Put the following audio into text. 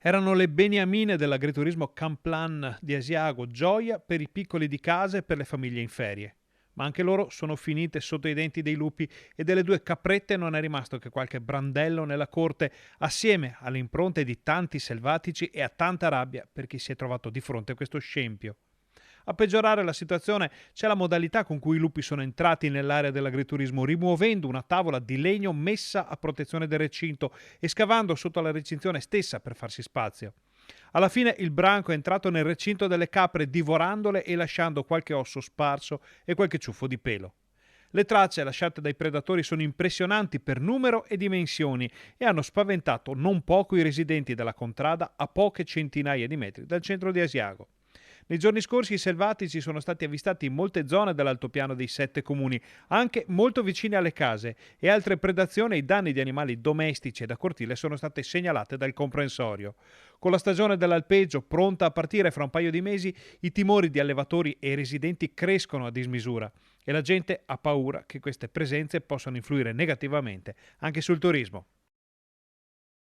Erano le beniamine dell'agriturismo Camplan di Asiago, gioia per i piccoli di casa e per le famiglie in ferie. Ma anche loro sono finite sotto i denti dei lupi e delle due caprette non è rimasto che qualche brandello nella corte, assieme alle impronte di tanti selvatici e a tanta rabbia per chi si è trovato di fronte a questo scempio. A peggiorare la situazione c'è la modalità con cui i lupi sono entrati nell'area dell'agriturismo, rimuovendo una tavola di legno messa a protezione del recinto e scavando sotto la recinzione stessa per farsi spazio. Alla fine il branco è entrato nel recinto delle capre, divorandole e lasciando qualche osso sparso e qualche ciuffo di pelo. Le tracce lasciate dai predatori sono impressionanti per numero e dimensioni e hanno spaventato non poco i residenti della contrada a poche centinaia di metri dal centro di Asiago. Nei giorni scorsi i selvatici sono stati avvistati in molte zone dell'altopiano dei 7 comuni, anche molto vicine alle case, e altre predazioni e danni di animali domestici e da cortile sono state segnalate dal comprensorio. Con la stagione dell'alpeggio pronta a partire fra un paio di mesi, i timori di allevatori e residenti crescono a dismisura e la gente ha paura che queste presenze possano influire negativamente anche sul turismo.